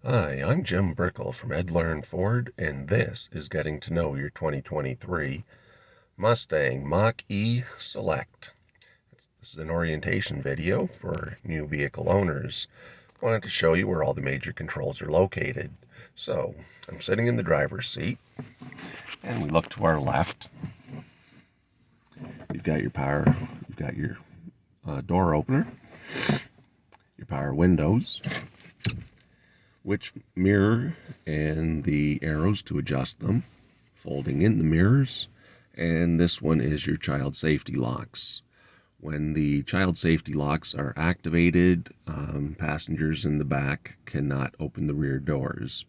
Hi, I'm Jim Brickell from Ed Learn Ford, and this is Getting to Know Your 2023 Mustang Mach-E Select. This is an orientation video for new vehicle owners. I wanted to show you where all the major controls are located. So, I'm sitting in the driver's seat, and we look to our left. You've got your power, you've got your door opener, your power windows, which mirror and the arrows to adjust them, folding in the mirrors, and this one is your child safety locks. When the child safety locks are activated, passengers in the back cannot open the rear doors.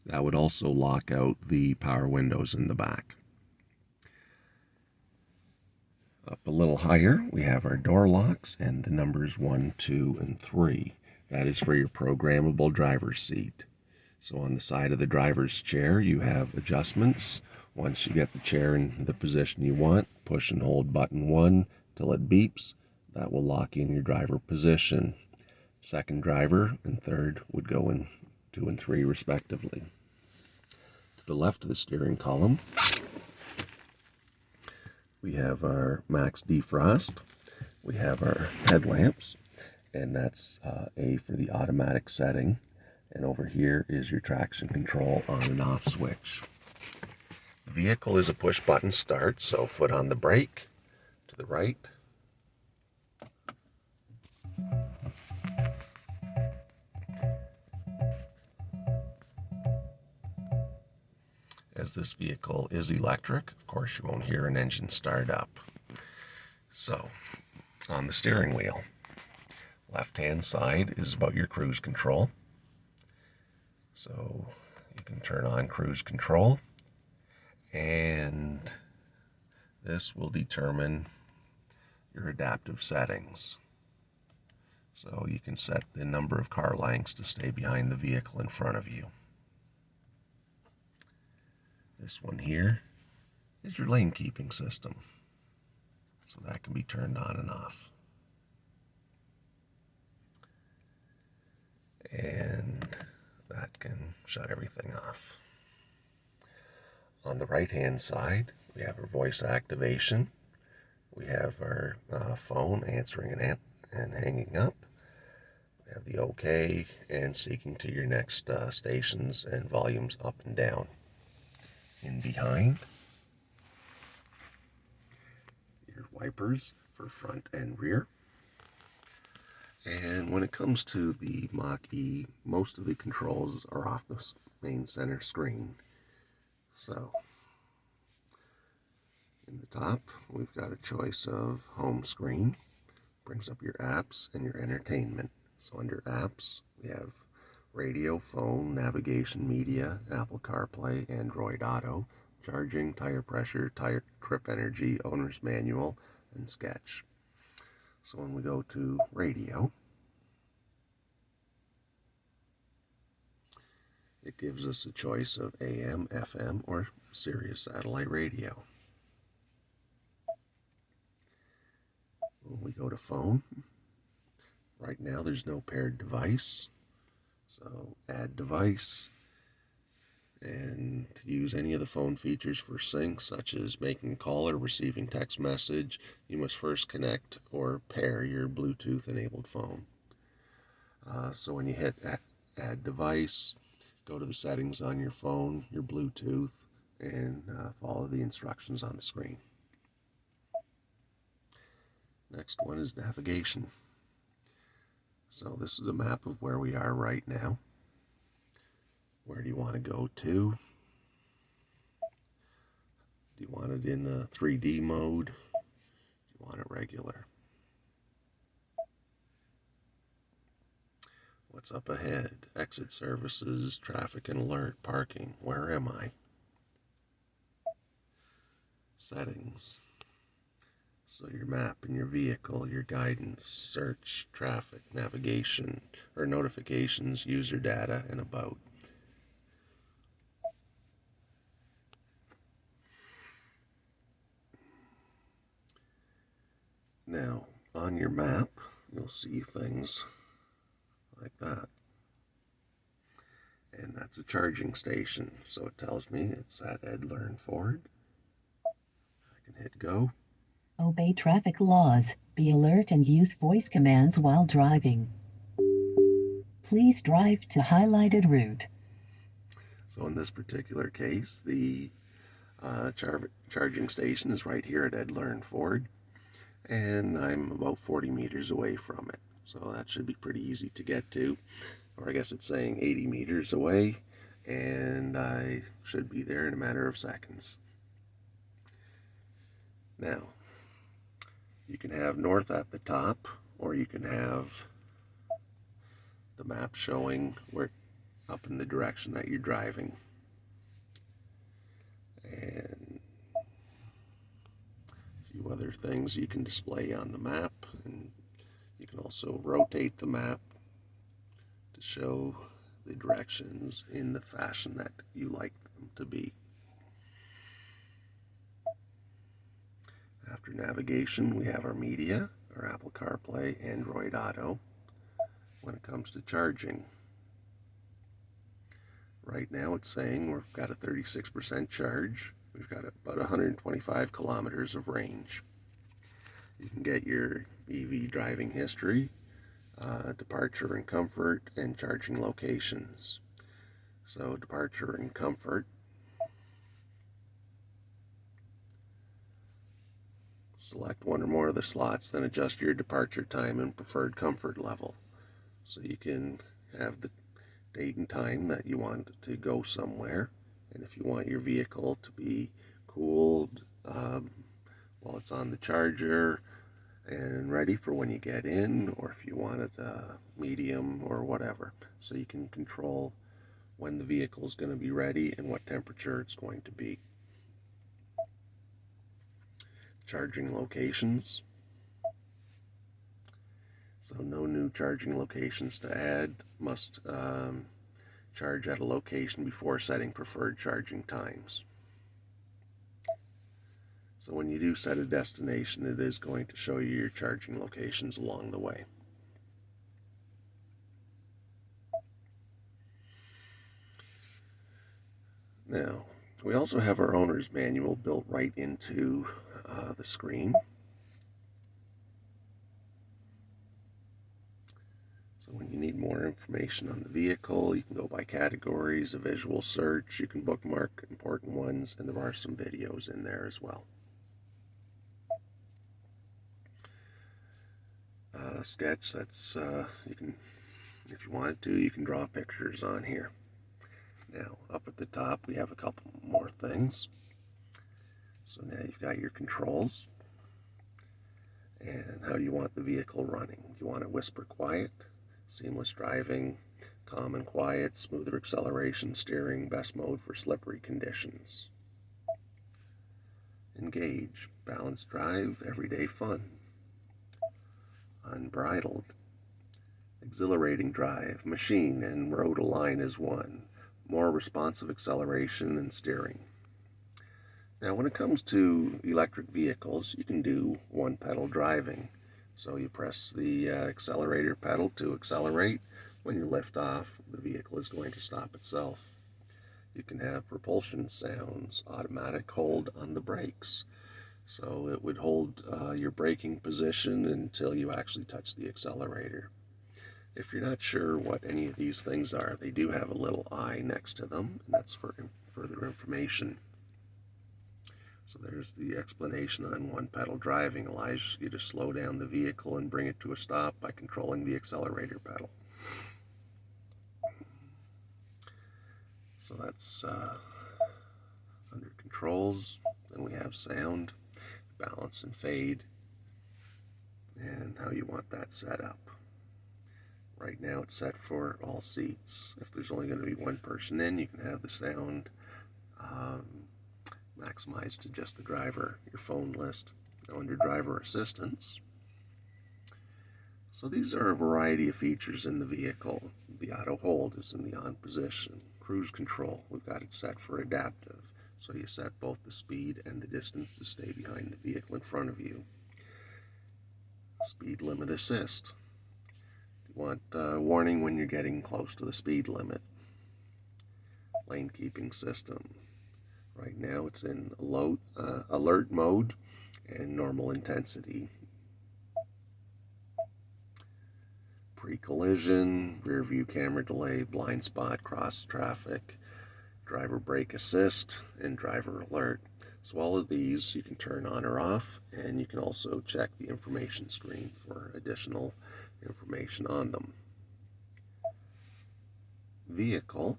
That would also lock out the power windows in the back. Up a little higher, we have our door locks and the numbers 1, 2, and 3. That is for your programmable driver's seat. So on the side of the driver's chair, you have adjustments. Once you get the chair in the position you want, push and hold button 1 till it beeps. That will lock in your driver position. Second driver and third would go in 2 and 3 respectively. To the left of the steering column, we have our max defrost. We have our headlamps, and that's A for the automatic setting. And over here is your traction control on and off switch. The vehicle is a push button start, so foot on the brake, to the right. As this vehicle is electric, of course you won't hear an engine start up. So, on the steering wheel, left-hand side is about your cruise control. So you can turn on cruise control, and this will determine your adaptive settings. So you can set the number of car lengths to stay behind the vehicle in front of you. This one here is your lane keeping system. So that can be turned on and off. And that can shut everything off. On the right-hand side, we have our voice activation. We have our phone answering and hanging up. We have the OK and seeking to your next stations and volumes up and down. In behind, your wipers for front and rear. And when it comes to the Mach-E, most of the controls are off the main center screen. So, in the top, we've got a choice of home screen. Brings up your apps and your entertainment. So under apps, we have radio, phone, navigation, media, Apple CarPlay, Android Auto, charging, tire pressure, tire trip energy, owner's manual, and sketch. So when we go to radio, it gives us a choice of AM, FM, or Sirius satellite radio. When we go to phone, right now there's no paired device. So add device, and to use any of the phone features for sync, such as making a call or receiving text message, you must first connect or pair your Bluetooth enabled phone. So when you hit add device, go to the settings on your phone, your Bluetooth, and follow the instructions on the screen. Next one is navigation. So this is a map of where we are right now. Where do you want to go to? Do you want it in the 3D mode? Do you want it regular? What's up ahead? Exit services, traffic and alert, parking. Where am I? Settings. So your map and your vehicle, your guidance, search, traffic, navigation, or notifications, user data, and about. Now, on your map, you'll see things like that. That's a charging station, so it tells me it's at Ed Learn Ford. I can hit go. Obey traffic laws. Be alert and use voice commands while driving. Please drive to highlighted route. So in this particular case, the charging station is right here at Ed Learn Ford, and I'm about 40 meters away from it. So that should be pretty easy to get to. Or I guess it's saying 80 meters away, and I should be there in a matter of seconds. Now, you can have north at the top, or you can have the map showing where up in the direction that you're driving. And a few other things you can display on the map, and you can also rotate the map to show the directions in the fashion that you like them to be. After navigation, we have our media, our Apple CarPlay, Android Auto. When it comes to charging, right now it's saying we've got a 36% charge. We've got about 125 kilometers of range. You can get your EV driving history, departure and comfort, and charging locations. So departure and comfort. Select one or more of the slots, then adjust your departure time and preferred comfort level. So you can have the date and time that you want to go somewhere. And if you want your vehicle to be cooled while it's on the charger and ready for when you get in, or if you want it medium or whatever. So you can control when the vehicle is going to be ready and what temperature it's going to be. Charging locations. So no new charging locations to add. Must charge at a location before setting preferred charging times. So when you do set a destination, it is going to show you your charging locations along the way. Now, we also have our owner's manual built right into the screen. So when you need more information on the vehicle, you can go by categories, a visual search, you can bookmark important ones, and there are some videos in there as well. Sketch, that's, you can, if you wanted to, you can draw pictures on here. Now, up at the top, we have a couple more things. So now you've got your controls. And how do you want the vehicle running? Do you want it whisper quiet, seamless driving, calm and quiet, smoother acceleration, steering, best mode for slippery conditions? Engage, balanced drive, everyday fun. Unbridled, exhilarating drive, machine and road align as one, more responsive acceleration and steering. Now when it comes to electric vehicles, you can do one pedal driving. So you press the accelerator pedal to accelerate. When you lift off, the vehicle is going to stop itself. You can have propulsion sounds, automatic hold on the brakes. So it would hold your braking position until you actually touch the accelerator. If you're not sure what any of these things are, they do have a little I next to them, and that's for further information. So there's the explanation on one pedal driving. Allows you to slow down the vehicle and bring it to a stop by controlling the accelerator pedal. So that's under controls. Then we have sound, balance and fade, and how you want that set up. Right now it's set for all seats. If there's only going to be one person in, you can have the sound maximized to just the driver, your phone list. Now under driver assistance, so these are a variety of features in the vehicle. The auto hold is in the on position. Cruise control, we've got it set for adaptive. So you set both the speed and the distance to stay behind the vehicle in front of you. Speed limit assist. You want warning when you're getting close to the speed limit. lane keeping system. Right now it's in alert mode and normal intensity. Pre-collision, rear view camera delay, blind spot, cross traffic, driver brake assist, and driver alert. So all of these you can turn on or off, and you can also check the information screen for additional information on them. Vehicle.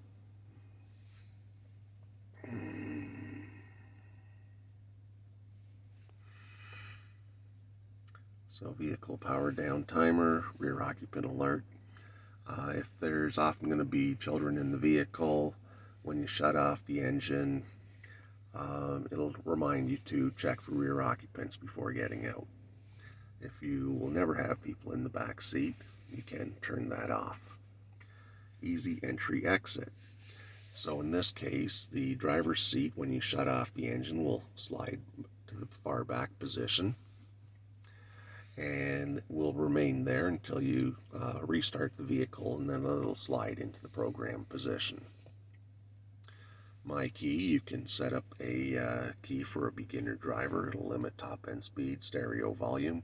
So vehicle power down timer, rear occupant alert. If there's often going to be children in the vehicle, when you shut off the engine, it'll remind you to check for rear occupants before getting out. If you will never have people in the back seat, you can turn that off. Easy entry exit. So in this case, the driver's seat, when you shut off the engine, will slide to the far back position and will remain there until you restart the vehicle, and then it'll slide into the program position. My key, you can set up a key for a beginner driver. It'll limit top end speed, stereo volume,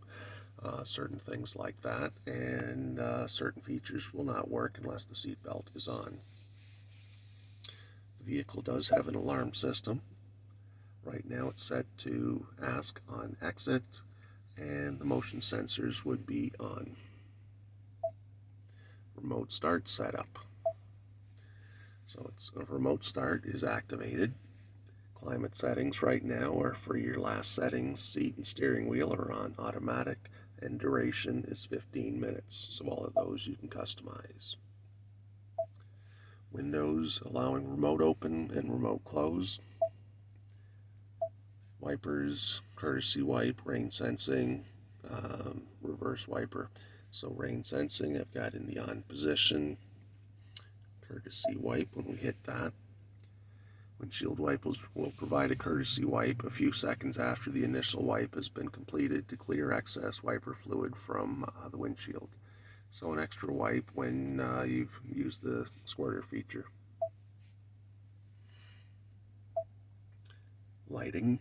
certain things like that, and certain features will not work unless the seatbelt is on. The vehicle does have an alarm system. Right now it's set to ask on exit, and the motion sensors would be on. Remote start setup. So it's a remote start is activated. Climate settings right now are for your last settings. Seat and steering wheel are on automatic, and duration is 15 minutes. So all of those you can customize. Windows allowing remote open and remote close. Wipers, courtesy wipe, rain sensing, reverse wiper. So rain sensing I've got in the on position. Courtesy wipe when we hit that. Windshield wipers will provide a courtesy wipe a few seconds after the initial wipe has been completed to clear excess wiper fluid from the windshield. So an extra wipe when you've used the squirter feature. Lighting.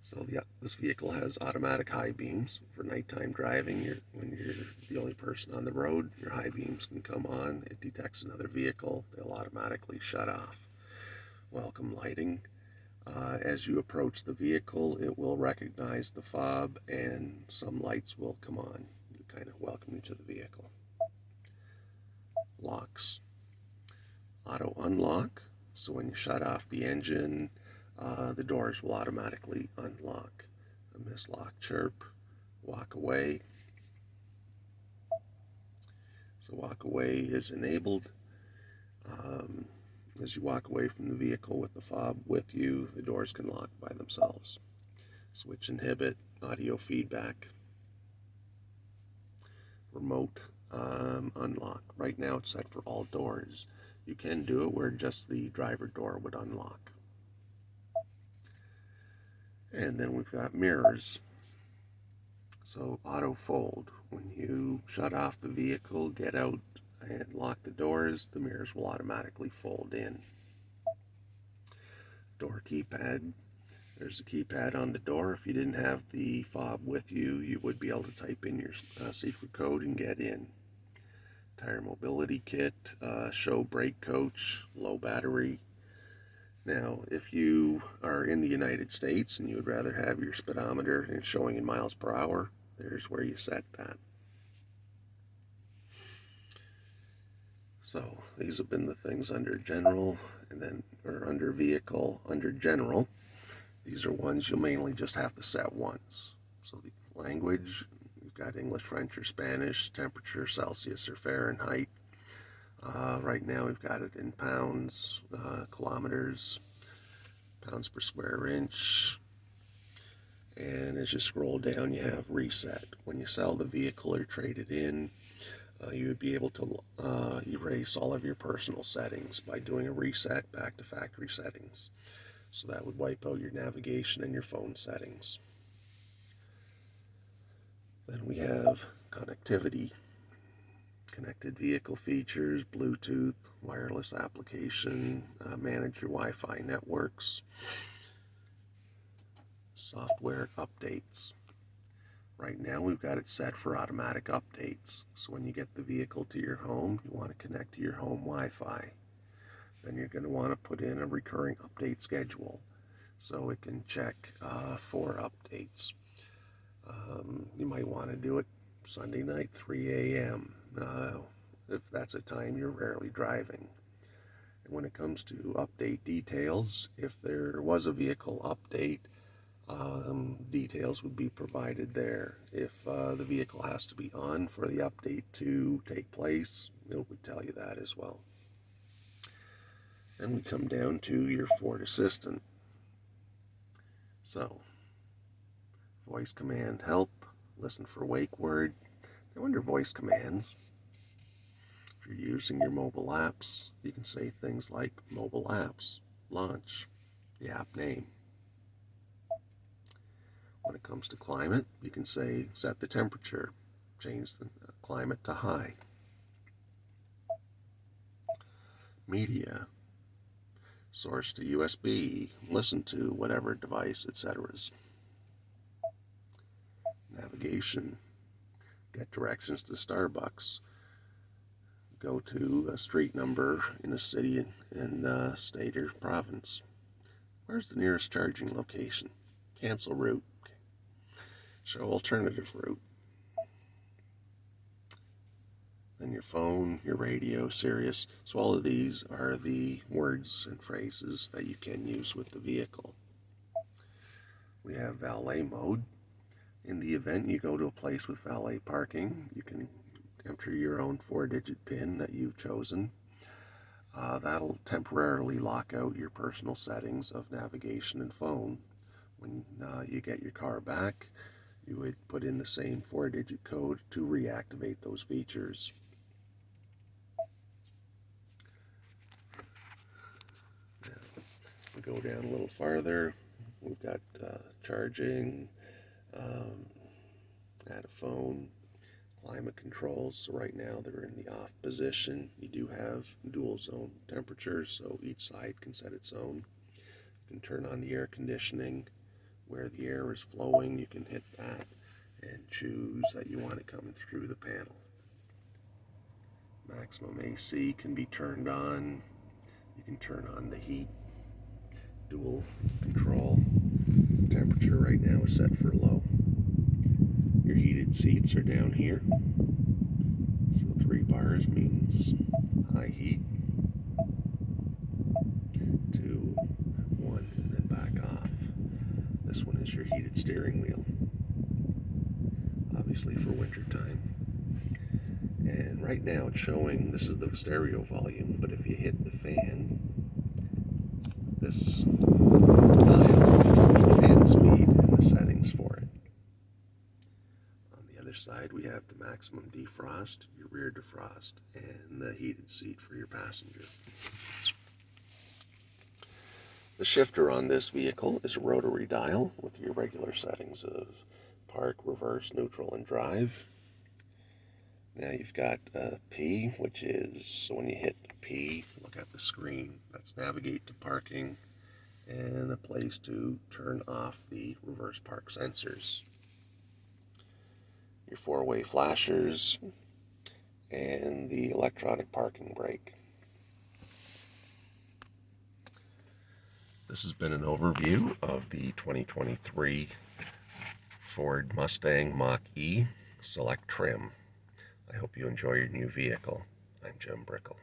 So this vehicle has automatic high beams for nighttime driving. When you're the only person on the road, your high beams can come on. It detects another vehicle. They'll automatically shut off. Welcome lighting. As you approach the vehicle, it will recognize the fob and some lights will come on to kind of welcome you to the vehicle. Locks. Auto unlock. So when you shut off the engine, the doors will automatically unlock. A mislock chirp, walk away. So walk away is enabled. As you walk away from the vehicle with the fob with you, the doors can lock by themselves. Switch inhibit, audio feedback. Remote unlock. Right now it's set for all doors. You can do it where just the driver door would unlock. And then we've got mirrors. So auto fold. When you shut off the vehicle, get out and lock the doors, the mirrors will automatically fold in. Door keypad. There's a keypad on the door. If you didn't have the fob with you, you would be able to type in your secret code and get in. Tire mobility kit, show brake coach, low battery. Now, if you are in the United States and you would rather have your speedometer showing in miles per hour, there's where you set that. So these have been the things under general, and then under vehicle. Under general, these are ones you'll mainly just have to set once. So the language, we've got English, French, or Spanish. Temperature, Celsius or Fahrenheit. Right now we've got it in pounds, kilometers, pounds per square inch. And as you scroll down, you have reset. When you sell the vehicle or trade it in, you would be able to erase all of your personal settings by doing a reset back to factory settings. So that would wipe out your navigation and your phone settings. Then we have connectivity. Connected vehicle features, Bluetooth, wireless application, manage your Wi-Fi networks, software updates. Right now we've got it set for automatic updates. So when you get the vehicle to your home, you want to connect to your home Wi-Fi. Then you're going to want to put in a recurring update schedule so it can check for updates. You might want to do it Sunday night, 3 a.m. If that's a time you're rarely driving. And when it comes to update details, if there was a vehicle update, details would be provided there. If the vehicle has to be on for the update to take place, it would tell you that as well. And we come down to your Ford Assistant. So, voice command help, listen for wake word. Now under voice commands, if you're using your mobile apps, you can say things like mobile apps, launch, the app name. When it comes to climate, you can say set the temperature, change the climate to high. Media, source to USB, listen to whatever device, etc. Navigation, get directions to Starbucks, go to a street number in a city in state or province. Where's the nearest charging location? Cancel route. Show alternative route. Then your phone, your radio, Sirius. So all of these are the words and phrases that you can use with the vehicle. We have valet mode. In the event you go to a place with valet parking, you can enter your own 4-digit PIN that you've chosen. That'll temporarily lock out your personal settings of navigation and phone. When you get your car back, you would put in the same 4-digit code to reactivate those features. Now, we go down a little farther. We've got charging, add a phone, climate controls. So right now they're in the off position. You do have dual zone temperatures, so each side can set its own. You can turn on the air conditioning. Where the air is flowing, you can hit that and choose that you want it coming through the panel. Maximum AC can be turned on. You can turn on the heat. Dual control. Temperature right now is set for low. Your heated seats are down here. So 3 bars means high heat. 2, 1, and then back off. This one is your heated steering wheel, obviously for winter time. And right now it's showing this is the stereo volume, but if you hit the fan, this dial becomes the fan speed and the settings for it. On the other side we have the maximum defrost, your rear defrost, and the heated seat for your passenger. The shifter on this vehicle is a rotary dial with your regular settings of park, reverse, neutral, and drive. Now you've got P, which is, so when you hit P, look at the screen, that's navigate to parking and a place to turn off the reverse park sensors. Your 4-way flashers and the electronic parking brake. This has been an overview of the 2023 Ford Mustang Mach-E Select trim. I hope you enjoy your new vehicle. I'm Jim Brickell.